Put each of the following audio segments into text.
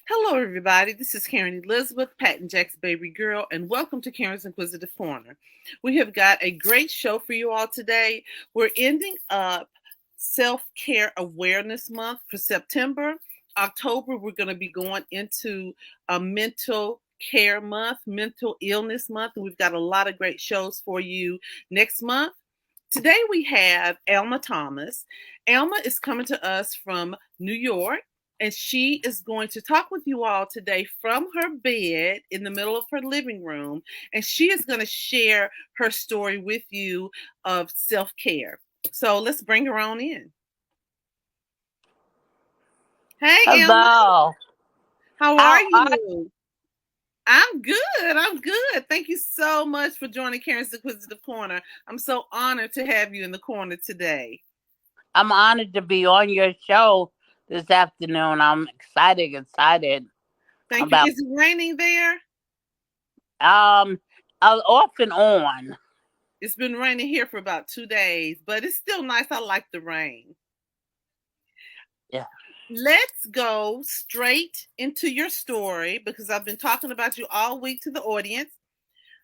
Hello, everybody. This is Karen Elizabeth, Pat and Jack's baby girl, and welcome to Karen's Inquisitive Corner. We have got a great show for you all today. We're ending up Self Care Awareness Month for September. October, we're going to be going into a mental care month, mental illness month, and we've got a lot of great shows for you next month. Today, we have Alma Thomas. Alma is coming to us from New York, and she is going to talk with you all today from her bed in the middle of her living room, and she is going to share her story with you of self-care. So let's bring her on in. Hey, Alma, Hello. how are How are you? I'm good. I'm good. Thank you so much for joining Karen's Inquisitive Corner. I'm so honored to have you in the corner today. I'm honored to be on your show this afternoon. I'm excited Thank you. about Is it raining there? um off and on. It's been raining here for about 2 days, but it's still nice. I like the rain. Yeah. Let's go straight into your story because I've been talking about you all week to the audience.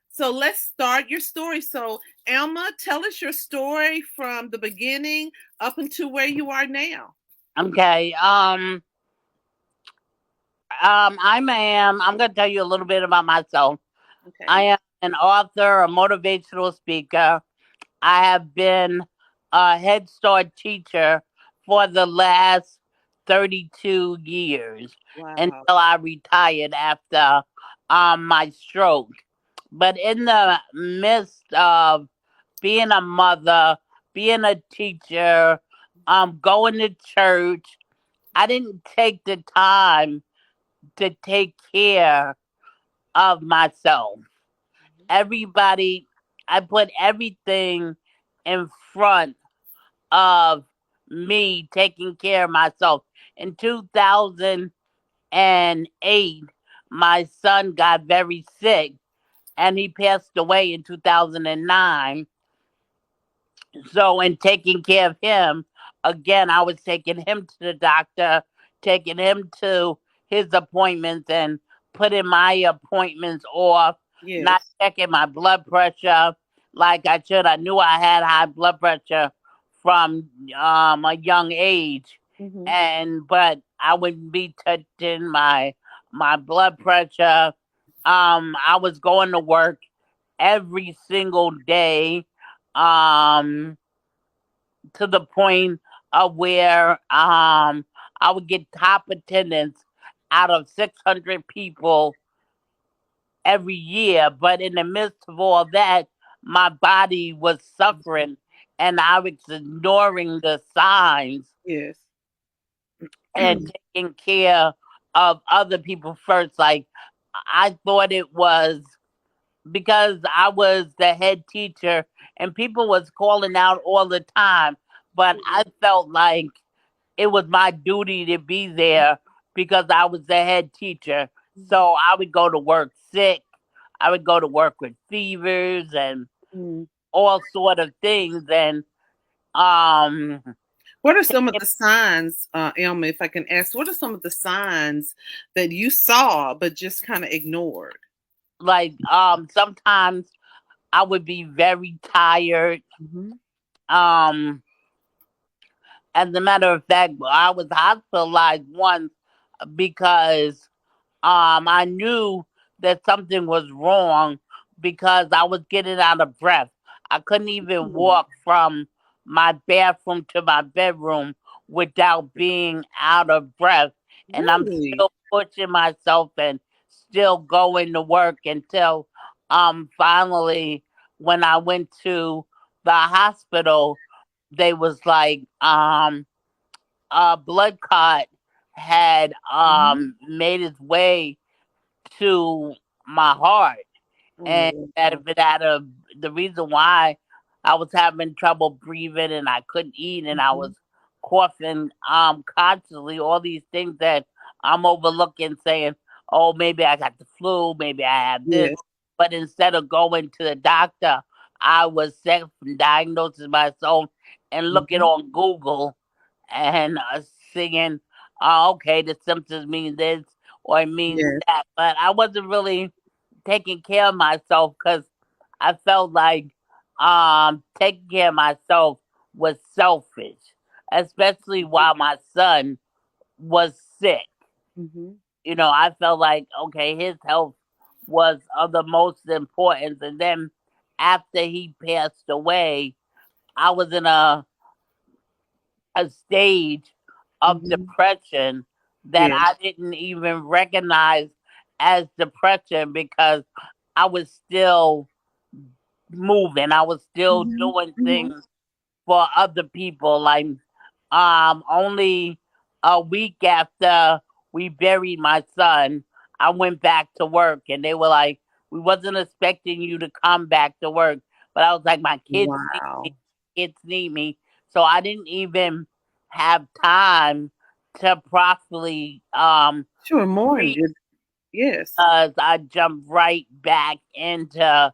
So let's start your story. So, Alma, tell us your story from the beginning up until where you are now. Okay. I'm gonna tell you a little bit about myself. I Okay. am an author, a motivational speaker. I have been a Head Start teacher for the last 32 years Wow. until I retired after my stroke. But in the midst of being a mother, being a teacher, going to church, I didn't take the time to take care of myself. Everybody, I put everything in front of me taking care of myself. In 2008, my son got very sick and he passed away in 2009. So, in taking care of him, again, I was taking him to the doctor, taking him to his appointments, and putting my appointments off, not Yes. checking my blood pressure like I should. I knew I had high blood pressure from a young age, Hmm. and but I wouldn't be touching my blood pressure. I was going to work every single day. Um, to the point of where I would get top attendance out of 600 people every year. But in the midst of all that, my body was suffering and I was ignoring the signs Yes. and taking care of other people first. Like, I thought it was because I was the head teacher and people was calling out all the time, but I felt like it was my duty to be there because I was the head teacher. So I would go to work sick. I would go to work with fevers and Mm-hmm. all sort of things. And um, What are some of the signs, Elma, if I can ask, what are some of the signs that you saw but just kind of ignored? sometimes I would be very tired. Hmm. Um, as a matter of fact, I was hospitalized once because I knew that something was wrong because I was getting out of breath. I couldn't even walk from my bathroom to my bedroom without being out of breath. And I'm Really? still pushing myself and still going to work until finally when I went to the hospital, they was like, a blood clot had Hmm. made its way to my heart, and Oh, that wow. if it had a the reason why I was having trouble breathing and I couldn't eat and I was Mhm. coughing constantly, all these things that I'm overlooking, saying, "Oh, maybe I got the flu, maybe I have this," Yes. but instead of going to the doctor, I was self diagnosing myself and looking Mhm. on Google and seeing, okay, the symptoms mean this. or it means Yes. that. But I wasn't really taking care of myself because I felt like taking care of myself was selfish, especially while my son was sick. Hmm. I felt like, okay, his health was of the most importance. And then after he passed away, I was in a stage of Hmm. depression that Yes. I didn't even recognize as depression because I was still moving. I was still Hmm. doing Hmm. things for other people. Like only a week after we buried my son, I went back to work and they were like, we wasn't expecting you to come back to work. But I was like, my kids need me, Wow. kids need me. So I didn't even have time to properly Sure, more. breathe Good. Yes. because I jumped right back into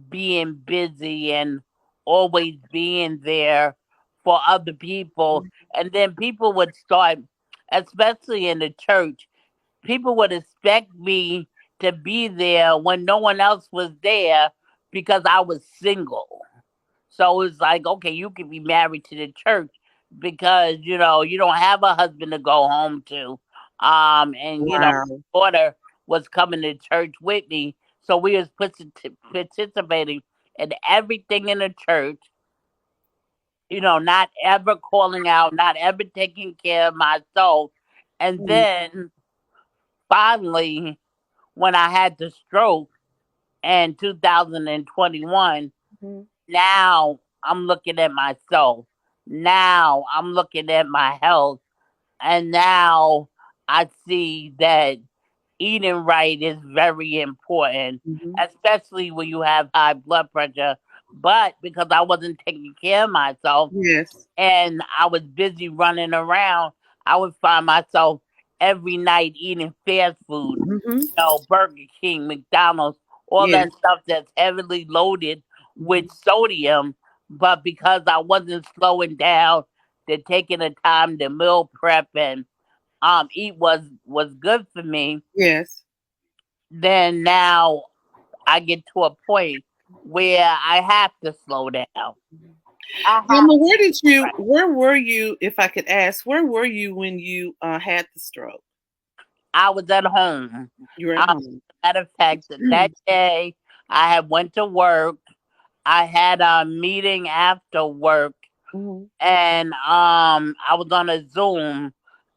being busy and always being there for other people. And then people would start, especially in the church, people would expect me to be there when no one else was there because I was single. So it's like, okay, you can be married to the church because, you don't have a husband to go home to. And, Wow. daughter was coming to church with me. So we was participating in everything in the church, not ever calling out, not ever taking care of myself. And Mhm. then finally, when I had the stroke in 2021, Mhm. now I'm looking at myself. Now I'm looking at my health. And now I see that eating right is very important, Mhm. especially when you have high blood pressure. But because I wasn't taking care of myself Yes. and I was busy running around, I would find myself every night eating fast food, Mhm. Burger King, McDonald's, all Yes. that stuff that's heavily loaded with Mhm. sodium. But because I wasn't slowing down to taking the time to meal prep and eat was good for me, Yes. then now I get to a point where I have to slow down. I have Mama, where were you, if I could ask, where were you when you had the stroke? I was at home. You were at Um, home. Matter of fact, that day I had went to work. I had a meeting after work, Mhm. and I was on a Zoom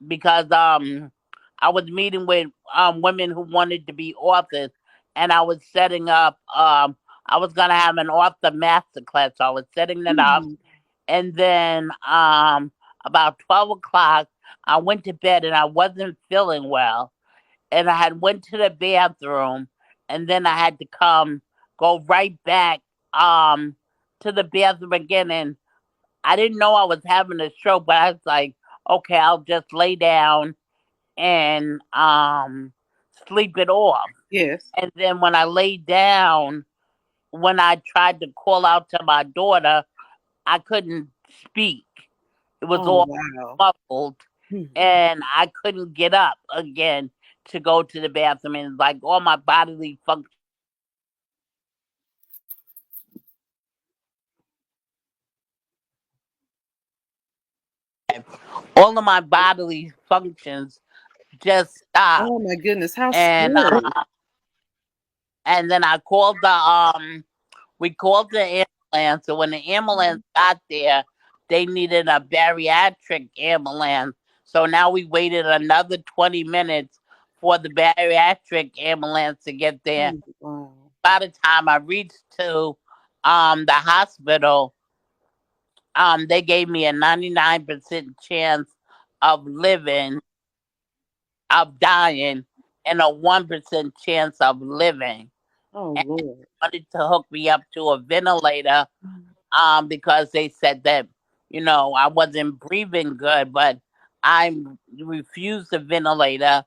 because I was meeting with women who wanted to be authors, and I was setting up. I was gonna have an author masterclass, so I was setting it up, Mhm. and then about 12 o'clock, I went to bed and I wasn't feeling well, and I had went to the bathroom, and then I had to go right back um to the bathroom again, and I didn't know I was having a stroke, but I was like, okay, I'll just lay down and sleep it off. Yes. And then when I laid down, when I tried to call out to my daughter, I couldn't speak. It was Oh, all wow. muffled, Mhm. and I couldn't get up again to go to the bathroom. And like all my bodily functions, all of my bodily functions just stopped. Oh my goodness, how And scary. then I called we called the ambulance. So when the ambulance got there, they needed a bariatric ambulance. So now we waited another 20 minutes for the bariatric ambulance to get there. Oh, wow. By the time I reached to the hospital, they gave me a 99% chance of living, of dying, and a 1% chance of living. Oh, And Lord. wanted to hook me up to a ventilator Mhm. because they said that, I wasn't breathing good, but I refused the ventilator.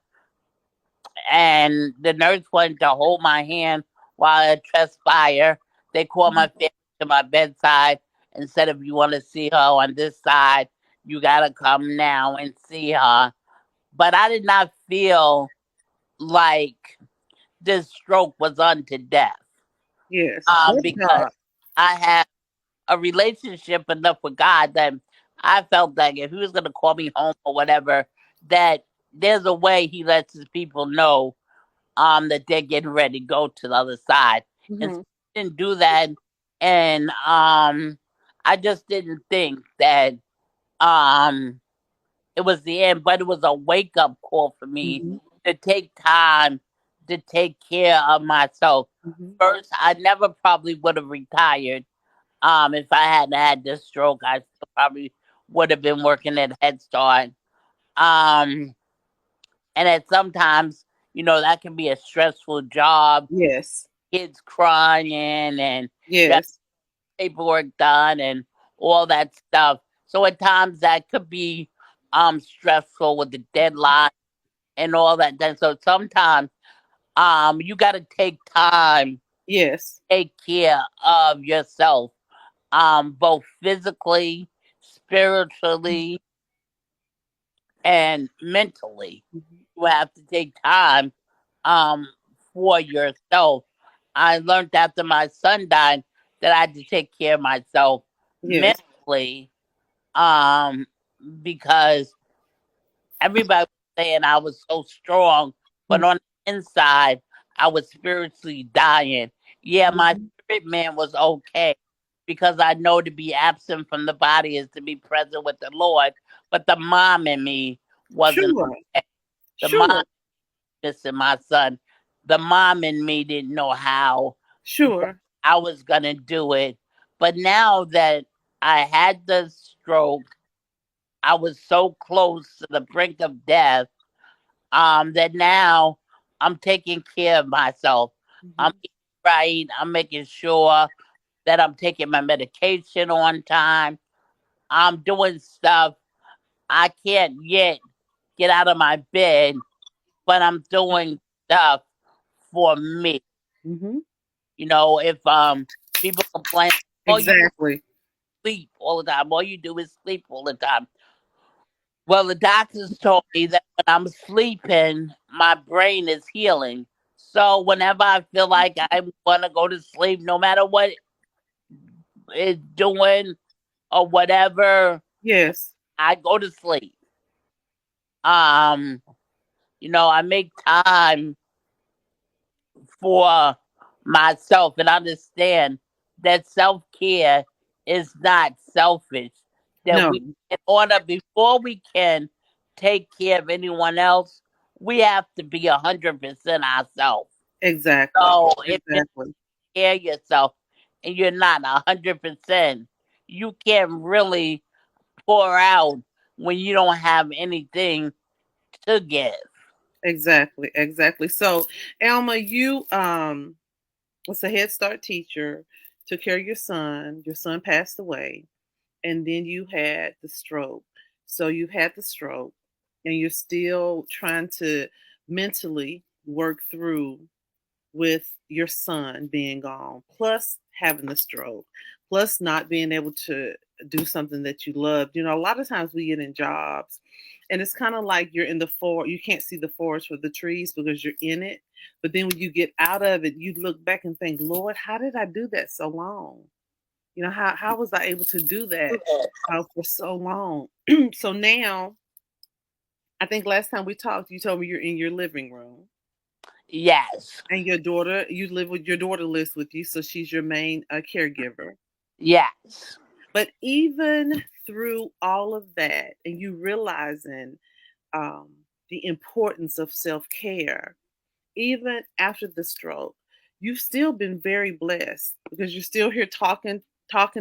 And the nurse wanted to hold my hand while I transpire. They called my family to my bedside and said, if you want to see her on this side, you got to come now and see her. But I did not feel like this stroke was unto death. Yes. Bless Because God. I had a relationship enough with God that I felt like if He was going to call me home or whatever, that there's a way He lets His people know that they're getting ready to go to the other side. And so Hmm. I didn't do that, and I just didn't think that um it was the end, but it was a wake up call for me Hmm. to take time to take care of myself. Hmm. First, I never probably would have retired. If I hadn't had this stroke, I still probably would have been working at Head Start. Um, and at sometimes, that can be a stressful job. Yes. Kids crying and you have Yes. paperwork done and all that stuff. So at times that could be stressful with the deadline and all that. Then so sometimes you got to take time, Yes. take care of yourself, both physically, spiritually, and mentally. Mhm. You have to take time um for yourself. I learned after my son died that I had to take care of myself Yes. mentally, um, because everybody was saying I was so strong, but on the inside I was spiritually dying. Yeah, my Mhm. spirit man was okay because I know to be absent from the body is to be present with the Lord, but the mom in me wasn't Sure. okay. The mom Sure. missing my son. The mom in me didn't know how Sure. I was gonna do it. But now that I had the stroke, I was so close to the brink of death, that now I'm taking care of myself. I'm Mhm. eating right. I'm making sure that I'm taking my medication on time. I'm doing stuff I can't yet get out of my bed, but I'm doing stuff for me. Mhm. If people complain, oh, you Exactly. sleep all the time, all you do is sleep all the time. Well, the doctors told me that when I'm sleeping, my brain is healing. So whenever I feel like I'm gonna go to sleep, no matter what it's doing or whatever, Yes. I go to sleep. Um, I make time for myself and understand that self care is not selfish. That No. we, in order before we can take care of anyone else, we have to be 100% ourselves. Exactly. So if you Exactly. care yourself and you're not 100%, you can't really pour out when you don't have anything to give. Exactly. Exactly. So, Alma, you was a Head Start teacher, took care of your son. Your son passed away, and then you had the stroke. So you had the stroke, and you're still trying to mentally work through with your son being gone, plus having the stroke, plus not being able to do something that you loved. A lot of times we get in jobs and it's kind of like you're in the forest, you can't see the forest for the trees because you're in it. But then when you get out of it, you look back and think, Lord, how did I do that so long? How was I able to do that for so long? So now, I think last time we talked, you told me you're in your living room. Yes, And your daughter lives with you, so she's your main caregiver. yes, But even through all of that, and you realizing the importance of self care, even after the stroke, you've still been very blessed because you're still here talking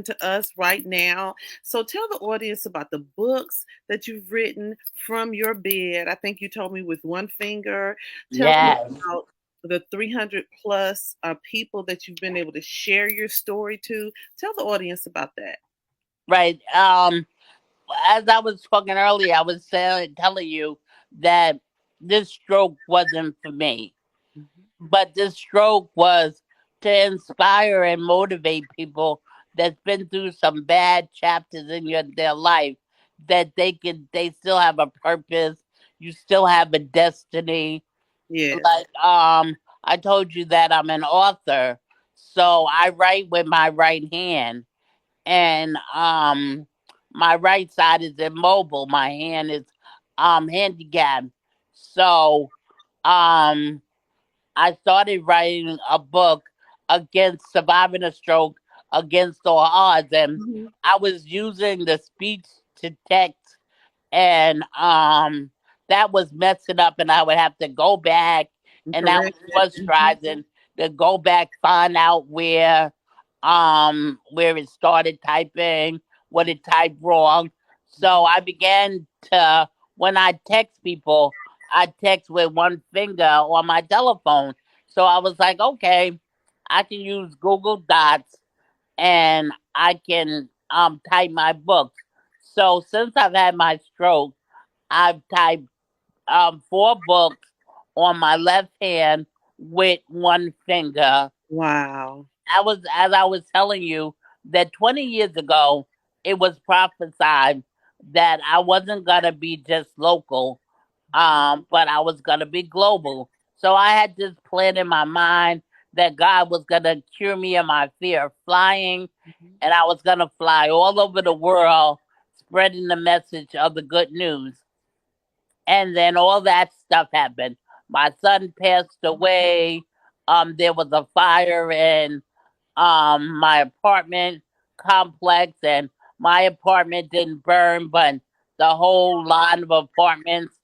to us right now. So tell the audience about the books that you've written from your bed. I think you told me with one finger. Tell me yes. about the 300 plus people that you've been able to share your story to. Tell the audience about that. Right. As I was talking earlier, I was telling you that this stroke wasn't for me, Mhm. but this stroke was to inspire and motivate people that's been through some bad chapters in their life, that they still have a purpose, you still have a destiny, Yes. Like I told you that I'm an author, so I write with my right hand, and my right side is immobile. My hand is handicapped. So um I started writing a book against surviving a stroke against all odds, and Mhm. I was using the speech to text, and that was messing up, and I would have to go back, and that Correct. was Mhm. frustrating to go back, find out where it started typing, what it typed wrong. So I began to, when I text people, I text with one finger on my telephone. So I was like, okay, I can use Google Dots, and I can type my books. So since I've had my stroke, I've typed four books on my left hand with one finger. Wow. I was, as I was telling you, that 20 years ago, it was prophesied that I wasn't gonna be just local, but I was gonna be global. So I had this plan in my mind that God was gonna cure me of my fear of flying, Mhm. and I was gonna fly all over the world, spreading the message of the good news. And then all that stuff happened. My son passed away. There was a fire in my apartment complex, and my apartment didn't burn, but the whole line of apartments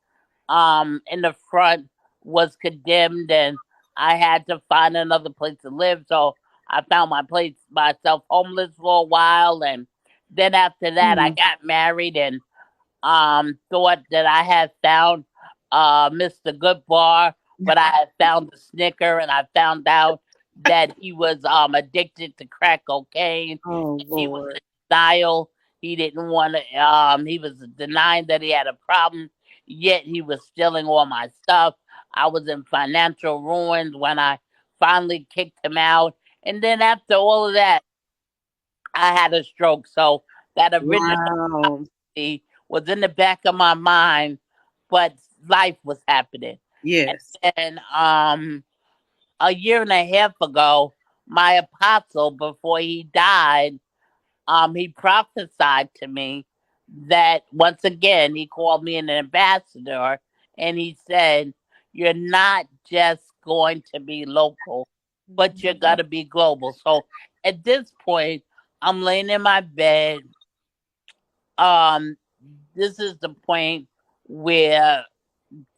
in the front was condemned, and I had to find another place to live. So I found myself homeless for a while, and then after that I Mm. got married, and thought that I had found Mr. Goodbar, but I had found the Snicker, and I found out that he was addicted to crack cocaine. Oh He was Lord. in denial. He didn't want to. He was denying that he had a problem. Yet he was stealing all my stuff. I was in financial ruins when I finally kicked him out. And then after all of that, I had a stroke. So that original Wow. was in the back of my mind, but life was happening. Yes. And a year and a half ago, my apostle, before he died, he prophesied to me that once again he called me an ambassador, and he said, "You're not just going to be local, but Mhm. you're gonna be global." So at this point, I'm laying in my bed. Um, this is the point where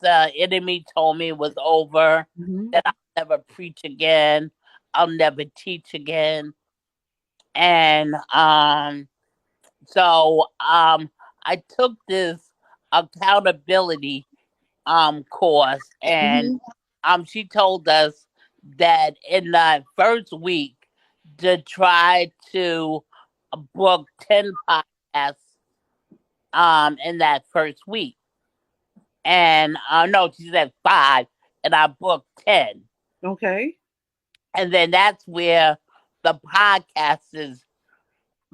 the enemy told me it was over, Mhm. that I'll never preach again, I'll never teach again. And so I took this accountability course, and Mhm. she told us that in the first week to try to book 10 podcasts in that first week. And no, she said 5, and I booked 10. Okay. And then that's where the podcasts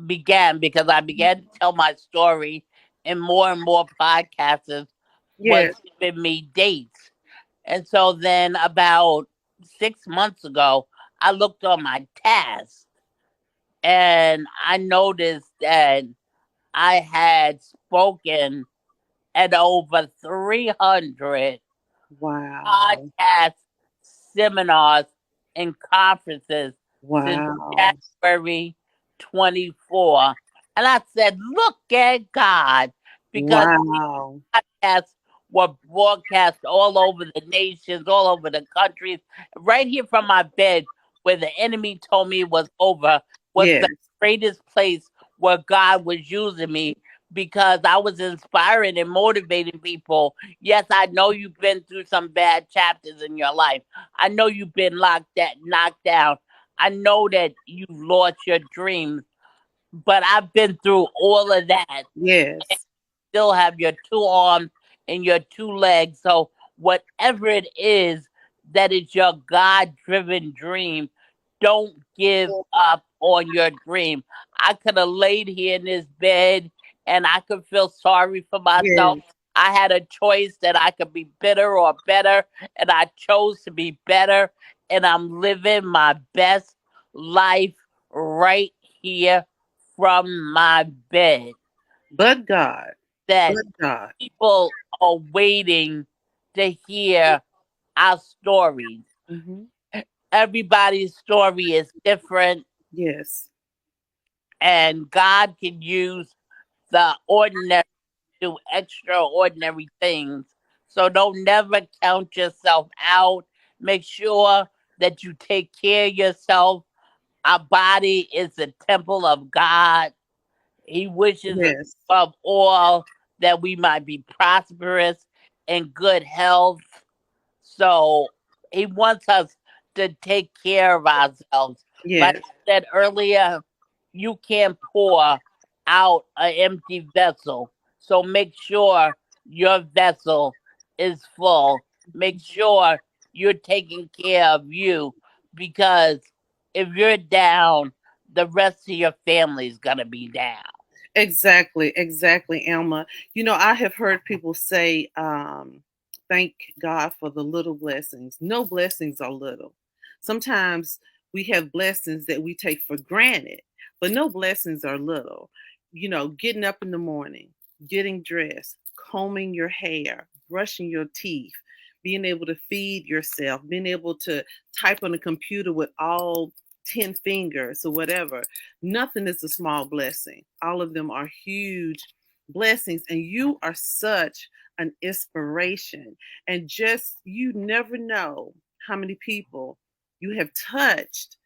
began, because I began to tell my story, and more podcasts was Yes. giving me dates. And so then about 6 months ago, I looked on my task, and I noticed that I had spoken at over 300 Wow. podcast seminars and conferences since Wow. January 24. And I said, look at God, because Wow. podcasts were broadcast all over the nations, all over the countries. Right here from my bed, where the enemy told me it was over, was the Yes. greatest place where God was using me, because I was inspiring and motivating people. Yes, I know you've been through some bad chapters in your life. I know you've been knocked down. I know that you've lost your dreams, but I've been through all of that. Yes. Still have your two arms and your two legs. So whatever it is that is your God driven dream, don't give up on your dream. I could have laid here in this bed, and I could feel sorry for myself. Yes. I had a choice that I could be bitter or better, and I chose to be better, and I'm living my best life right here from my bed. But God, That but God. people are waiting to hear our stories. Hmm. Everybody's story is different, Yes, and God can use the ordinary to do extraordinary things. So don't never count yourself out. Make sure that you take care of yourself. Our body is the temple of God. He wishes yes, above all that we might be prosperous and good health. So he wants us to take care of ourselves. Like yes, I said earlier, you can't pour out an empty vessel. So make sure your vessel is full. Make sure you're taking care of you, because if you're down, the rest of your family's gonna be down. exactly, exactly, Alma. I have heard people say, thank God for the little blessings. No blessings are little. Sometimes we have blessings that we take for granted, but no blessings are little. Getting up in the morning, getting dressed, combing your hair, brushing your teeth, being able to feed yourself, being able to type on a computer with all 10 fingers or whatever. Nothing is a small blessing. All of them are huge blessings. And you are such an inspiration. And just, you never know how many people you have touched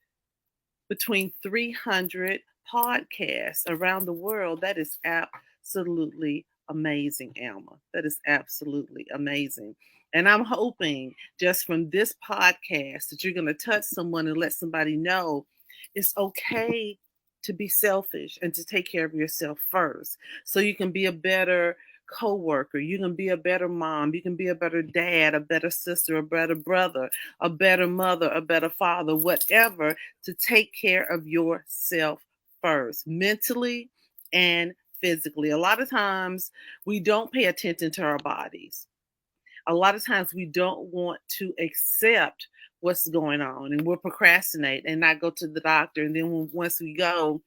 between 300 podcasts around the world. That is absolutely amazing, Alma. That is absolutely amazing. And I'm hoping just from this podcast that you're going to touch someone and let somebody know it's okay to be selfish and to take care of yourself first so you can be a better co-worker, you can be a better mom, you can be a better dad, a better sister, a better brother, a better mother, a better father, whatever, to take care of yourself first, mentally and physically. A lot of times we don't pay attention to our bodies. A lot of times we don't want to accept what's going on, and we'll procrastinate and not go to the doctor. And then once we go,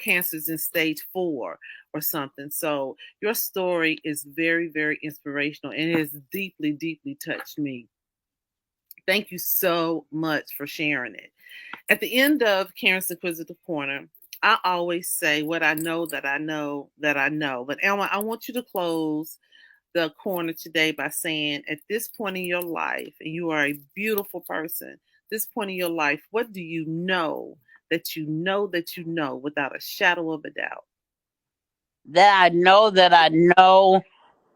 cancer's in stage 4 or something. So your story is very, very inspirational and it has deeply, deeply touched me. Thank you so much for sharing it. At the end of Karen's Inquisitive Corner, I always say what I know that I know that I know. But Elma, I want you to close the corner today by saying, at this point in your life, and you are a beautiful person, this point in your life, what do you know that you know that you know without a shadow of a doubt? That I know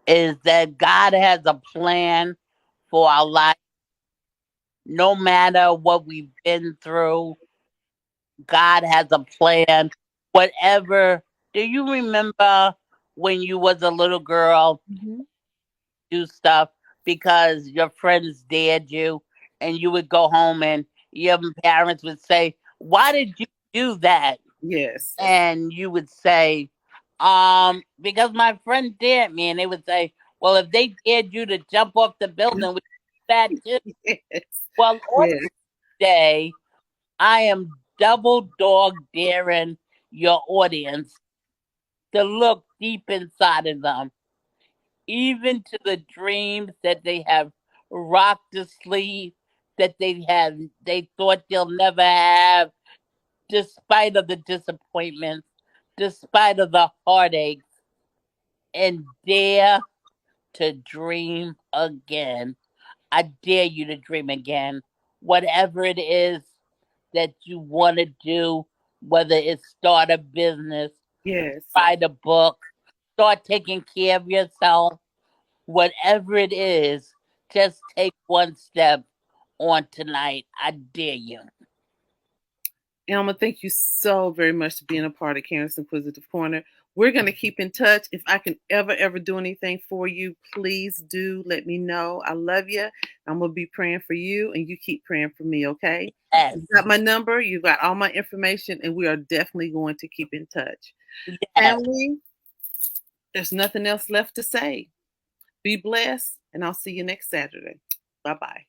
is that God has a plan for our life. No matter what we've been through, God has a plan. Whatever. Do you remember when you was a little girl, Mhm. do stuff because your friends dared you, and you would go home and your parents would say, "Why did you do that?" Yes. And you would say, because my friend dared me. And they would say, "Well, if they dared you to jump off the building, we do that too." Yes. Well, on Yes. today, I am double dog daring your audience to look deep inside of them, even to the dreams that they have rocked to sleep, that they thought they'll never have, despite of the disappointments, despite of the heartaches, and dare to dream again. I dare you to dream again. Whatever it is that you want to do, whether it's start a business, Yes. write a book, start taking care of yourself, whatever it is, just take one step on tonight. I dare you. Elma, thank you so very much for being a part of Karen's Inquisitive Corner. We're going to keep in touch. If I can ever do anything for you, please do let me know. I love you. I'm going to be praying for you, and you keep praying for me, okay? Yes, You got my number, you got all my information, and we are definitely going to keep in touch. yes. Family, there's nothing else left to say. Be blessed, and I'll see you next Saturday. Bye-bye.